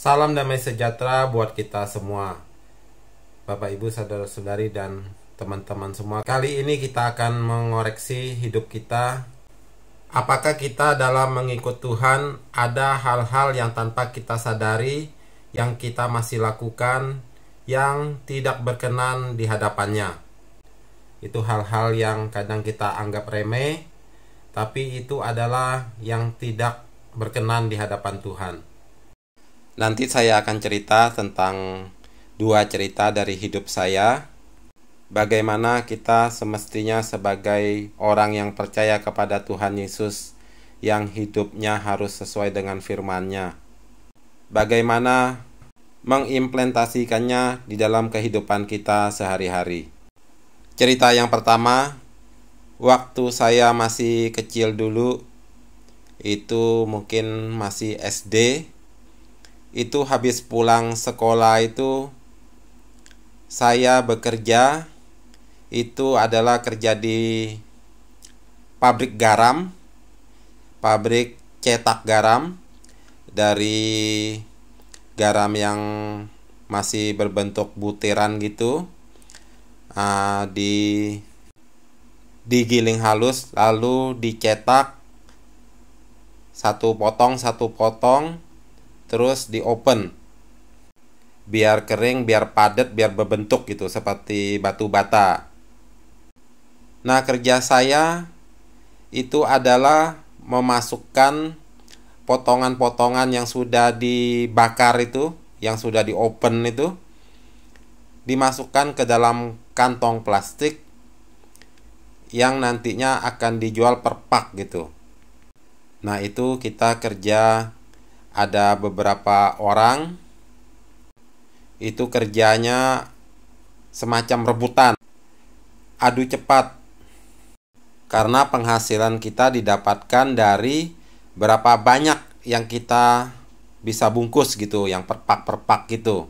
Salam damai sejahtera buat kita semua, Bapak Ibu, saudara-saudari, dan teman-teman semua. Kali ini kita akan mengoreksi hidup kita. Apakah kita dalam mengikut Tuhan ada hal-hal yang tanpa kita sadari, yang kita masih lakukan, yang tidak berkenan di hadapannya? Itu hal-hal yang kadang kita anggap remeh, tapi itu adalah yang tidak berkenan di hadapan Tuhan. Nanti saya akan cerita tentang dua cerita dari hidup saya, bagaimana kita semestinya sebagai orang yang percaya kepada Tuhan Yesus, yang hidupnya harus sesuai dengan firman-Nya, bagaimana mengimplementasikannya di dalam kehidupan kita sehari-hari. Cerita yang pertama, waktu saya masih kecil dulu, itu mungkin masih SD, itu habis pulang sekolah itu saya bekerja, itu adalah kerja di pabrik garam, pabrik cetak garam, dari garam yang masih berbentuk butiran gitu, digiling halus lalu dicetak satu potong terus di open biar kering, biar padat, biar berbentuk gitu seperti batu bata. Nah, kerja saya itu adalah memasukkan potongan-potongan yang sudah dibakar itu, yang sudah di open itu, dimasukkan ke dalam kantong plastik yang nantinya akan dijual per pak gitu. Nah, itu kita kerja, ada beberapa orang, itu kerjanya semacam rebutan, adu cepat, karena penghasilan kita didapatkan dari berapa banyak yang kita bisa bungkus gitu, yang per pak gitu.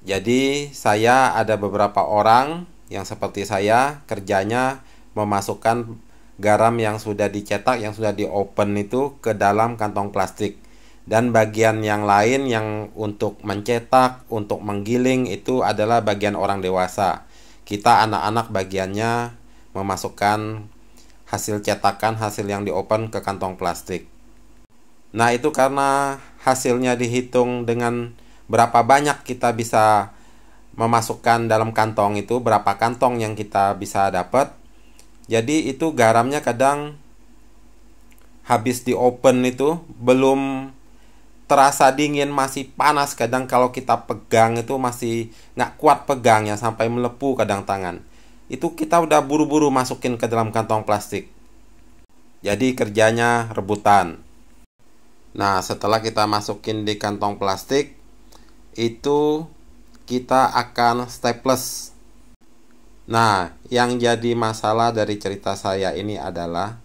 Jadi saya ada beberapa orang yang seperti saya, kerjanya memasukkan garam yang sudah dicetak, yang sudah di open itu ke dalam kantong plastik. Dan bagian yang lain yang untuk mencetak, untuk menggiling, itu adalah bagian orang dewasa. Kita anak-anak bagiannya memasukkan hasil cetakan, hasil yang di open ke kantong plastik. Nah, itu karena hasilnya dihitung dengan berapa banyak kita bisa memasukkan dalam kantong itu, berapa kantong yang kita bisa dapat. Jadi itu garamnya kadang habis di open itu belum terasa dingin, masih panas. Kadang kalau kita pegang itu masih nggak kuat pegangnya, sampai melepuh kadang tangan. Itu kita udah buru-buru masukin ke dalam kantong plastik. Jadi kerjanya rebutan. Nah, setelah kita masukin di kantong plastik, itu kita akan staples. Nah, yang jadi masalah dari cerita saya ini adalah,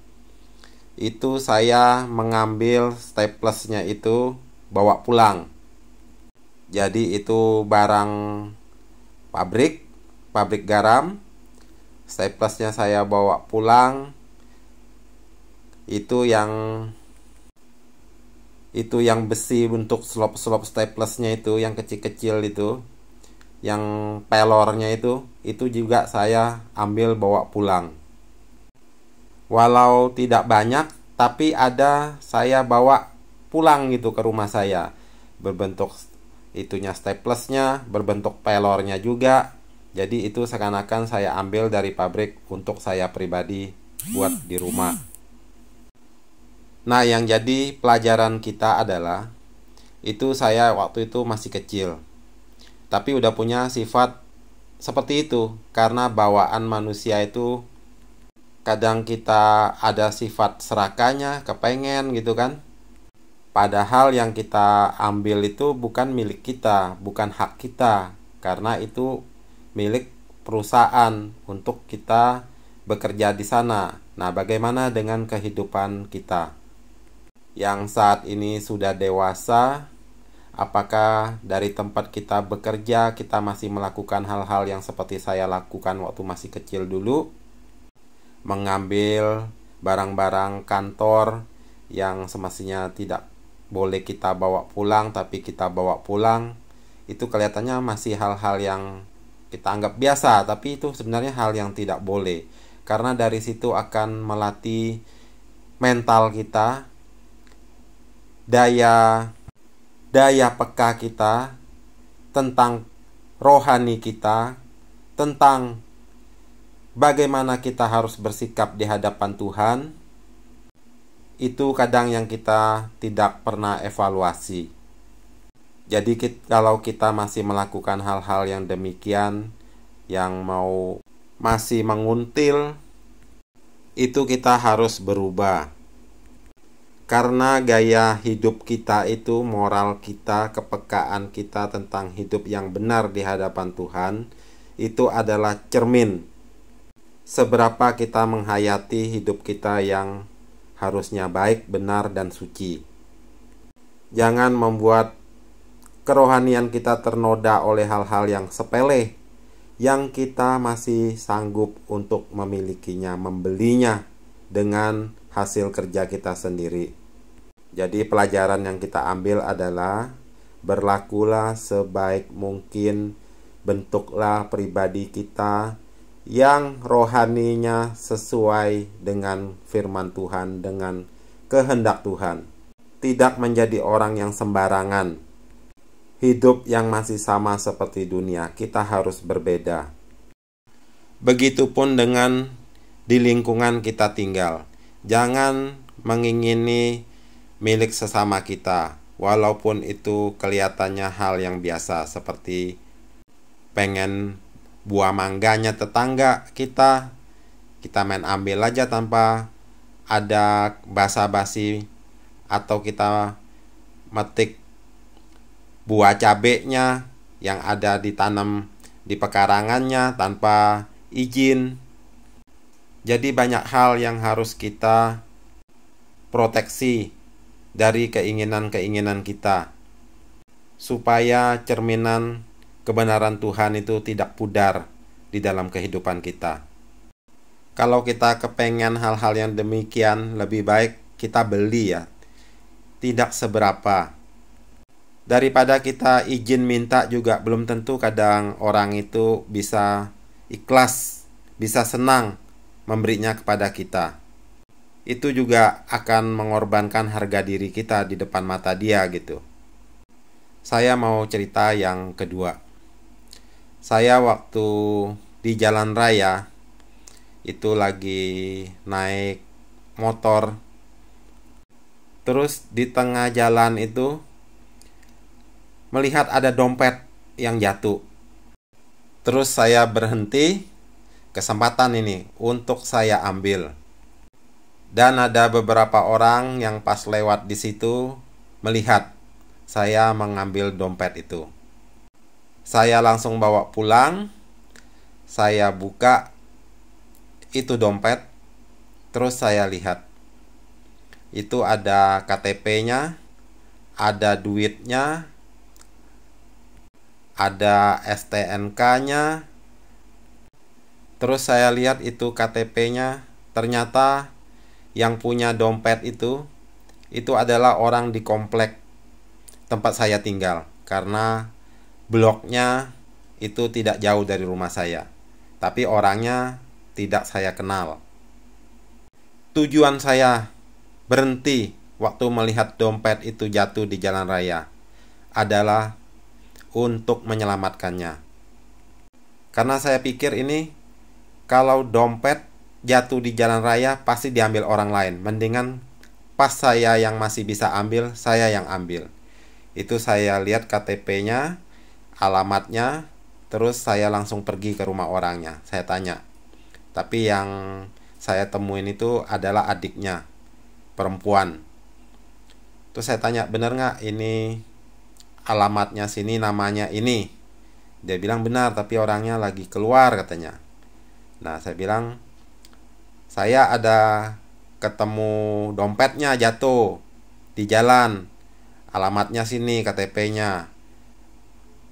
itu saya mengambil staplesnya itu bawa pulang. Jadi itu barang pabrik garam, staplesnya saya bawa pulang. Itu yang besi untuk slop staplesnya itu, yang kecil-kecil itu, yang pelornya itu juga saya ambil bawa pulang. Walau tidak banyak, tapi ada saya bawa pulang gitu ke rumah saya, berbentuk itunya staplesnya, berbentuk pelornya juga. Jadi itu seakan-akan saya ambil dari pabrik untuk saya pribadi buat di rumah. Nah, yang jadi pelajaran kita adalah, itu saya waktu itu masih kecil, tapi udah punya sifat seperti itu. Karena bawaan manusia itu kadang kita ada sifat serakahnya, kepengen gitu kan. Padahal yang kita ambil itu bukan milik kita, bukan hak kita, karena itu milik perusahaan untuk kita bekerja di sana. Nah, bagaimana dengan kehidupan kita yang saat ini sudah dewasa? Apakah dari tempat kita bekerja kita masih melakukan hal-hal yang seperti saya lakukan waktu masih kecil dulu? Mengambil barang-barang kantor yang semestinya tidak boleh kita bawa pulang, tapi kita bawa pulang. Itu kelihatannya masih hal-hal yang kita anggap biasa, tapi itu sebenarnya hal yang tidak boleh. Karena dari situ akan melatih mental kita, daya peka kita, tentang rohani kita, tentang bagaimana kita harus bersikap di hadapan Tuhan. Itu kadang yang kita tidak pernah evaluasi. Jadi kalau kita masih melakukan hal-hal yang demikian, yang masih menguntil, itu kita harus berubah. Karena gaya hidup kita itu, moral kita, kepekaan kita tentang hidup yang benar di hadapan Tuhan, itu adalah cermin seberapa kita menghayati hidup kita yang harusnya baik, benar, dan suci. Jangan membuat kerohanian kita ternoda oleh hal-hal yang sepele, yang kita masih sanggup untuk memilikinya, membelinya dengan hasil kerja kita sendiri. Jadi pelajaran yang kita ambil adalah berlakulah sebaik mungkin, bentuklah pribadi kita yang rohaninya sesuai dengan firman Tuhan, dengan kehendak Tuhan. Tidak menjadi orang yang sembarangan, hidup yang masih sama seperti dunia. Kita harus berbeda. Begitupun dengan di lingkungan kita tinggal. Jangan mengingini milik sesama kita, walaupun itu kelihatannya hal yang biasa, seperti pengen buah mangganya tetangga kita main ambil aja tanpa ada basa-basi, atau kita metik buah cabenya yang ada ditanam di pekarangannya tanpa izin. Jadi banyak hal yang harus kita proteksi dari keinginan-keinginan kita, supaya cerminan kebenaran Tuhan itu tidak pudar di dalam kehidupan kita. Kalau kita kepengen hal-hal yang demikian, lebih baik kita beli ya, tidak seberapa. Daripada kita izin minta juga belum tentu kadang orang itu bisa ikhlas, bisa senang memberinya kepada kita. Itu juga akan mengorbankan harga diri kita di depan mata dia gitu. Saya mau cerita yang kedua. Saya waktu di jalan raya itu lagi naik motor. Terus di tengah jalan itu melihat ada dompet yang jatuh. Terus saya berhenti, kesempatan ini untuk saya ambil. Dan ada beberapa orang yang pas lewat di situ melihat saya mengambil dompet itu. Saya langsung bawa pulang, saya buka itu dompet, terus saya lihat. Itu ada KTP-nya, ada duitnya, ada STNK-nya. Terus saya lihat itu KTP-nya, ternyata yang punya dompet itu adalah orang di komplek tempat saya tinggal, karena bloknya itu tidak jauh dari rumah saya, tapi orangnya tidak saya kenal. Tujuan saya berhenti waktu melihat dompet itu jatuh di jalan raya adalah untuk menyelamatkannya. Karena saya pikir ini, kalau dompet jatuh di jalan raya pasti diambil orang lain. Mendingan pas saya yang masih bisa ambil, saya yang ambil. Itu saya lihat KTP-nya, alamatnya, terus saya langsung pergi ke rumah orangnya. Saya tanya. Tapi yang saya temuin itu adalah adiknya, perempuan. Terus saya tanya, bener nggak ini alamatnya sini, namanya ini? Dia bilang benar, tapi orangnya lagi keluar katanya. Nah, saya bilang, saya ada ketemu dompetnya jatuh di jalan, alamatnya sini, KTP-nya.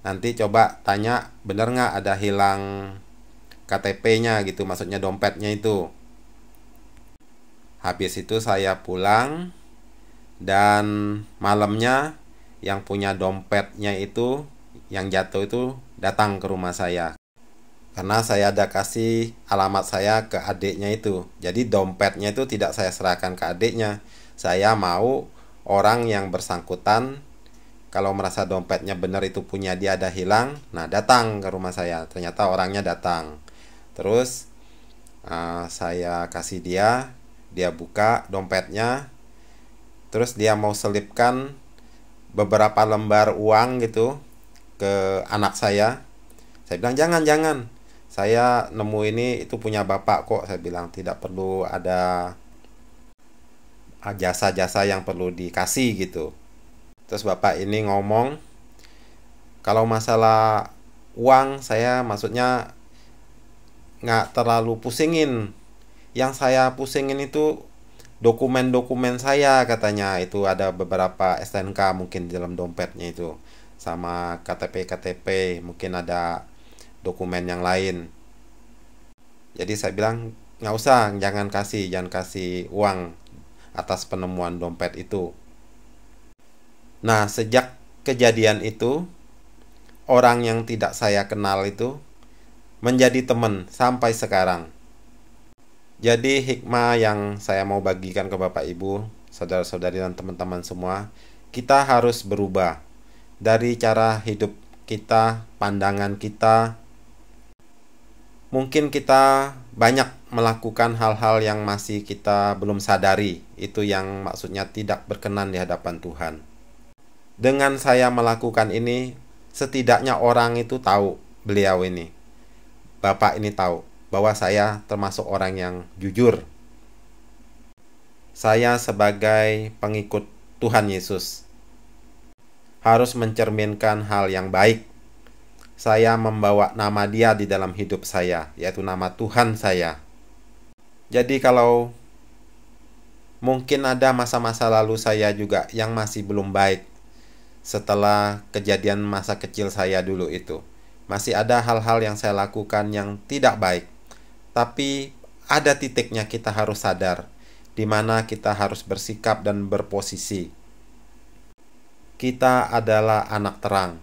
Nanti coba tanya, bener nggak ada hilang KTP-nya gitu, maksudnya dompetnya itu. Habis itu saya pulang, Dan malamnya yang punya dompetnya itu, yang jatuh itu datang ke rumah saya. Karena saya ada kasih alamat saya ke adiknya itu. Jadi dompetnya itu tidak saya serahkan ke adiknya. Saya mau orang yang bersangkutan, kalau merasa dompetnya benar itu punya dia ada hilang, nah datang ke rumah saya. Ternyata orangnya datang. Terus saya kasih dia buka dompetnya. Terus dia mau selipkan beberapa lembar uang gitu ke anak saya. Saya bilang jangan. Saya nemu ini itu punya bapak kok. Saya bilang tidak perlu ada jasa-jasa yang perlu dikasih gitu. Terus bapak ini ngomong, kalau masalah uang saya maksudnya nggak terlalu pusingin. Yang saya pusingin itu dokumen-dokumen saya, katanya. Itu ada beberapa STNK mungkin di dalam dompetnya itu, sama KTP, mungkin ada dokumen yang lain. Jadi saya bilang nggak usah, jangan kasih uang atas penemuan dompet itu. Nah, sejak kejadian itu, orang yang tidak saya kenal itu menjadi teman sampai sekarang. Jadi hikmah yang saya mau bagikan ke Bapak Ibu, saudara-saudari dan teman-teman semua, kita harus berubah dari cara hidup kita, pandangan kita. Mungkin kita banyak melakukan hal-hal yang masih kita belum sadari, itu yang maksudnya tidak berkenan di hadapan Tuhan. Dengan saya melakukan ini, setidaknya orang itu tahu, beliau ini, Bapak ini tahu bahwa saya termasuk orang yang jujur. Saya sebagai pengikut Tuhan Yesus harus mencerminkan hal yang baik. Saya membawa nama Dia di dalam hidup saya, yaitu nama Tuhan saya. Jadi kalau mungkin ada masa-masa lalu saya juga yang masih belum baik, setelah kejadian masa kecil saya dulu itu, masih ada hal-hal yang saya lakukan yang tidak baik. Tapi ada titiknya kita harus sadar, di mana kita harus bersikap dan berposisi. Kita adalah anak terang.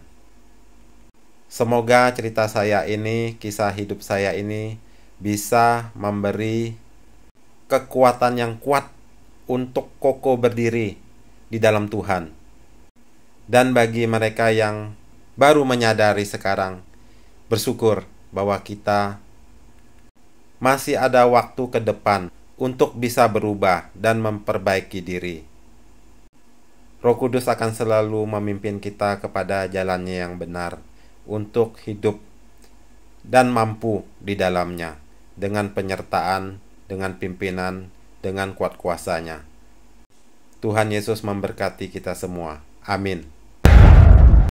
Semoga cerita saya ini, kisah hidup saya ini, bisa memberi kekuatan yang kuat untuk kokoh berdiri di dalam Tuhan. Dan bagi mereka yang baru menyadari sekarang, bersyukur bahwa kita masih ada waktu ke depan untuk bisa berubah dan memperbaiki diri. Roh Kudus akan selalu memimpin kita kepada jalannya yang benar untuk hidup dan mampu di dalamnya dengan penyertaan, dengan pimpinan, dengan kuat kuasanya. Tuhan Yesus memberkati kita semua. Amin.